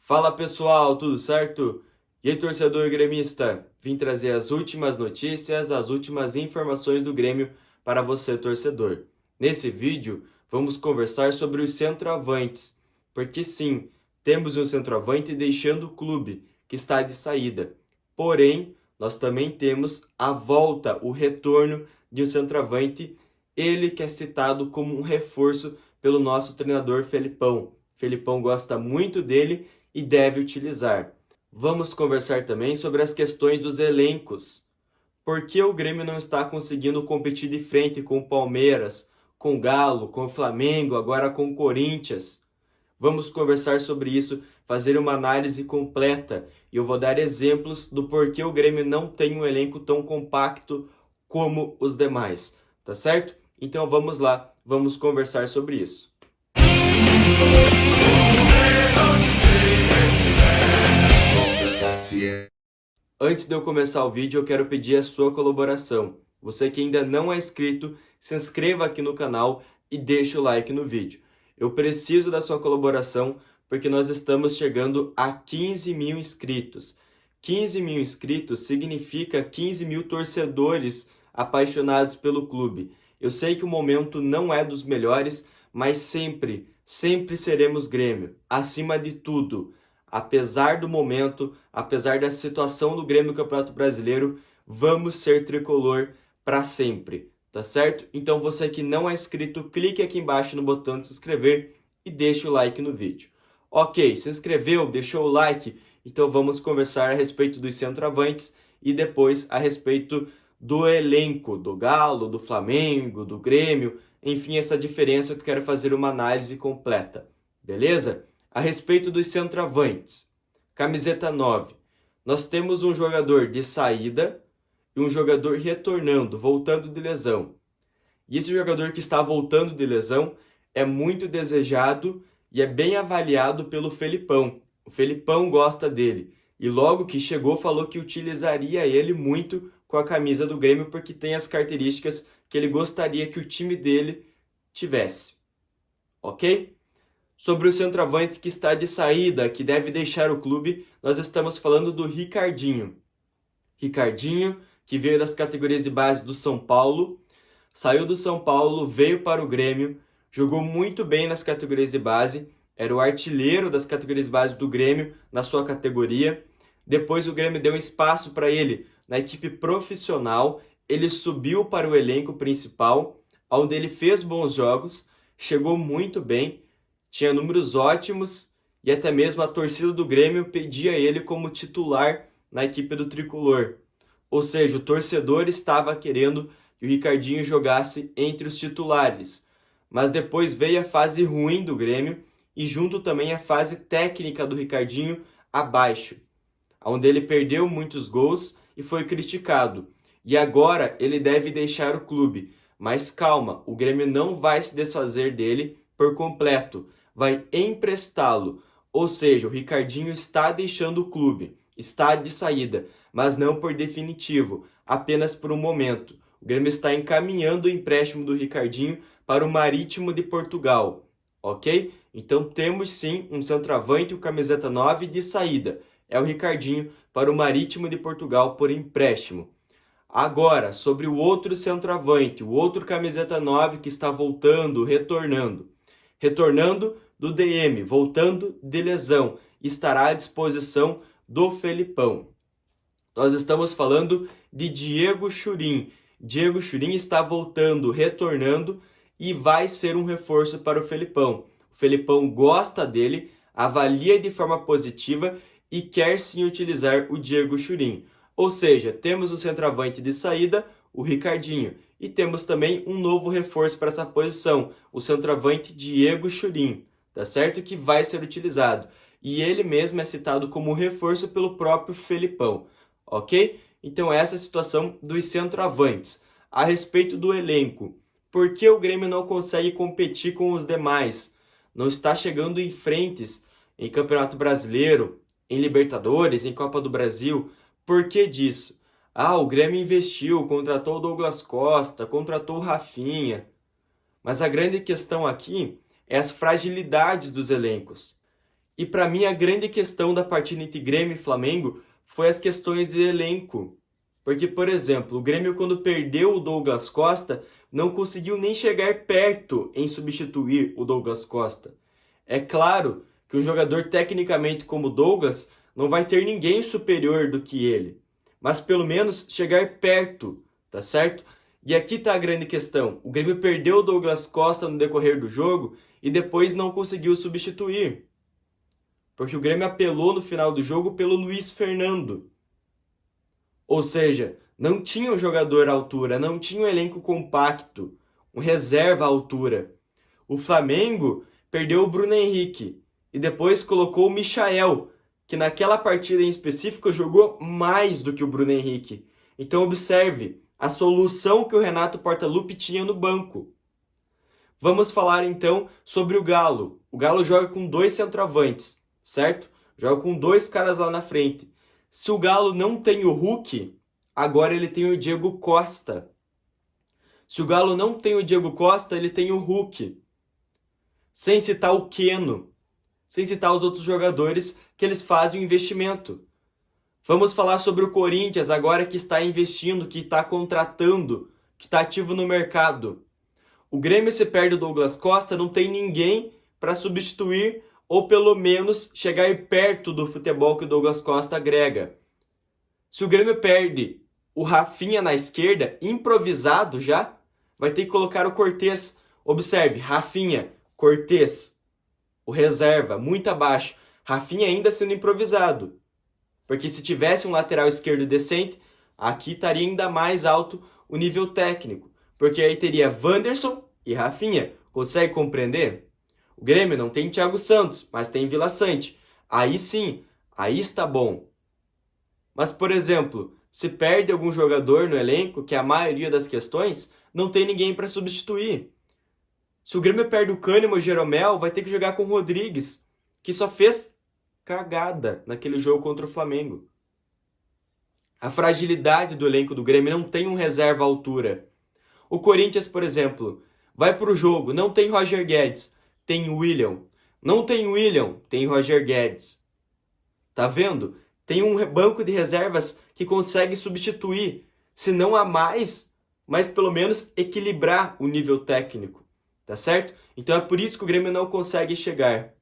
Fala pessoal, tudo certo? E aí, torcedor gremista? Vim trazer as últimas notícias, as últimas informações do Grêmio para você, torcedor. Nesse vídeo, vamos conversar sobre os centroavantes, porque sim, temos um centroavante deixando o clube, que está de saída. Porém, nós também temos a volta, o retorno de um centroavante, ele que é citado como um reforço pelo nosso treinador Felipão. Felipão gosta muito dele e deve utilizar. Vamos conversar também sobre as questões dos elencos. Por que o Grêmio não está conseguindo competir de frente com o Palmeiras, com o Galo, com o Flamengo, agora com o Corinthians? Vamos conversar sobre isso, fazer uma análise completa e eu vou dar exemplos do porquê o Grêmio não tem um elenco tão compacto como os demais, tá certo? Então vamos lá, vamos conversar sobre isso. Antes de eu começar o vídeo, eu quero pedir a sua colaboração. Você que ainda não é inscrito, se inscreva aqui no canal e deixe o like no vídeo. Eu preciso da sua colaboração porque nós estamos chegando a 15 mil inscritos. 15 mil inscritos significa 15 mil torcedores apaixonados pelo clube. Eu sei que o momento não é dos melhores, mas sempre seremos Grêmio, acima de tudo. Apesar do momento, apesar da situação do Grêmio no Campeonato Brasileiro, vamos ser tricolor para sempre, tá certo? Então você que não é inscrito, clique aqui embaixo no botão de se inscrever e deixe o like no vídeo. Ok, se inscreveu, deixou o like, então vamos conversar a respeito dos centroavantes e depois a respeito do elenco, do Galo, do Flamengo, do Grêmio, enfim, essa diferença que eu quero fazer uma análise completa, beleza? A respeito dos centroavantes, camiseta 9, nós temos um jogador de saída e um jogador retornando, voltando de lesão. E esse jogador que está voltando de lesão é muito desejado e é bem avaliado pelo Felipão. O Felipão gosta dele e logo que chegou falou que utilizaria ele muito com a camisa do Grêmio porque tem as características que ele gostaria que o time dele tivesse. Ok? Sobre o centroavante que está de saída, que deve deixar o clube, nós estamos falando do Ricardinho. Ricardinho, que veio das categorias de base do São Paulo, saiu do São Paulo, veio para o Grêmio, jogou muito bem nas categorias de base, era o artilheiro das categorias de base do Grêmio na sua categoria. Depois o Grêmio deu espaço para ele na equipe profissional, ele subiu para o elenco principal, onde ele fez bons jogos, chegou muito bem, tinha números ótimos e até mesmo a torcida do Grêmio pedia ele como titular na equipe do Tricolor. Ou seja, o torcedor estava querendo que o Ricardinho jogasse entre os titulares. Mas depois veio a fase ruim do Grêmio e junto também a fase técnica do Ricardinho abaixo, onde ele perdeu muitos gols e foi criticado. E agora ele deve deixar o clube. Mas calma, o Grêmio não vai se desfazer dele por completo. Vai emprestá-lo, ou seja, o Ricardinho está deixando o clube, está de saída, mas não por definitivo, apenas por um momento. O Grêmio está encaminhando o empréstimo do Ricardinho para o Marítimo de Portugal, ok? Então temos sim um centroavante, o camiseta 9 de saída, é o Ricardinho para o Marítimo de Portugal por empréstimo. Agora, sobre o outro centroavante, o outro camiseta 9 que está voltando, retornando do DM, voltando de lesão, estará à disposição do Felipão. Nós estamos falando de Diego Churin. Diego Churin está voltando, retornando e vai ser um reforço para o Felipão. O Felipão gosta dele, avalia de forma positiva e quer sim utilizar o Diego Churin. Ou seja, temos o centroavante de saída, o Ricardinho, e temos também um novo reforço para essa posição, o centroavante Diego Churin, tá certo? Que vai ser utilizado. E ele mesmo é citado como reforço pelo próprio Felipão, ok? Então essa é a situação dos centroavantes. A respeito do elenco, por que o Grêmio não consegue competir com os demais? Não está chegando em frentes em Campeonato Brasileiro, em Libertadores, em Copa do Brasil. Por que disso? O Grêmio investiu, contratou o Douglas Costa, contratou o Rafinha. Mas a grande questão aqui é as fragilidades dos elencos. E para mim a grande questão da partida entre Grêmio e Flamengo foi as questões de elenco. Porque, por exemplo, o Grêmio quando perdeu o Douglas Costa não conseguiu nem chegar perto em substituir o Douglas Costa. É claro que um jogador tecnicamente como o Douglas não vai ter ninguém superior do que ele, mas pelo menos chegar perto, tá certo? E aqui tá a grande questão. O Grêmio perdeu o Douglas Costa no decorrer do jogo e depois não conseguiu substituir. Porque o Grêmio apelou no final do jogo pelo Luiz Fernando. Ou seja, não tinha um jogador à altura, não tinha um elenco compacto, um reserva à altura. O Flamengo perdeu o Bruno Henrique e depois colocou o Michael, que naquela partida em específico jogou mais do que o Bruno Henrique. Então observe a solução que o Renato Portaluppi tinha no banco. Vamos falar então sobre o Galo. O Galo joga com 2 centroavantes, certo? Joga com 2 caras lá na frente. Se o Galo não tem o Hulk, agora ele tem o Diego Costa. Se o Galo não tem o Diego Costa, ele tem o Hulk. Sem citar o Keno. Sem citar os outros jogadores que eles fazem o investimento. Vamos falar sobre o Corinthians agora que está investindo, que está contratando, que está ativo no mercado. O Grêmio, se perde o Douglas Costa, não tem ninguém para substituir ou pelo menos chegar perto do futebol que o Douglas Costa agrega. Se o Grêmio perde o Rafinha na esquerda, improvisado já, vai ter que colocar o Cortez. Observe, Rafinha, Cortez, o reserva, muito abaixo. Rafinha ainda sendo improvisado. Porque se tivesse um lateral esquerdo decente, aqui estaria ainda mais alto o nível técnico. Porque aí teria Wanderson e Rafinha. Consegue compreender? O Grêmio não tem Thiago Santos, mas tem Vila Sante. Aí sim, aí está bom. Mas, por exemplo, se perde algum jogador no elenco, que é a maioria das questões, não tem ninguém para substituir. Se o Grêmio perde o Kahneman ou o Jeromel, vai ter que jogar com o Rodrigues, que só fez cagada naquele jogo contra o Flamengo. A fragilidade do elenco do Grêmio não tem um reserva à altura. O Corinthians, por exemplo, vai para o jogo, não tem Roger Guedes, tem William. Não tem William, tem Roger Guedes. Tá vendo? Tem um banco de reservas que consegue substituir, se não a mais, mas pelo menos equilibrar o nível técnico, tá certo? Então é por isso que o Grêmio não consegue chegar.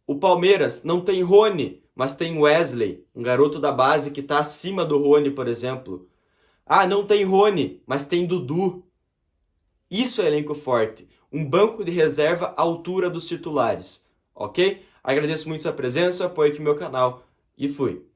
O Palmeiras não tem Rony, mas tem Wesley, um garoto da base que está acima do Rony, por exemplo. Ah, não tem Rony, mas tem Dudu. Isso é elenco forte, um banco de reserva à altura dos titulares, ok? Agradeço muito sua presença, apoio aqui no meu canal e fui!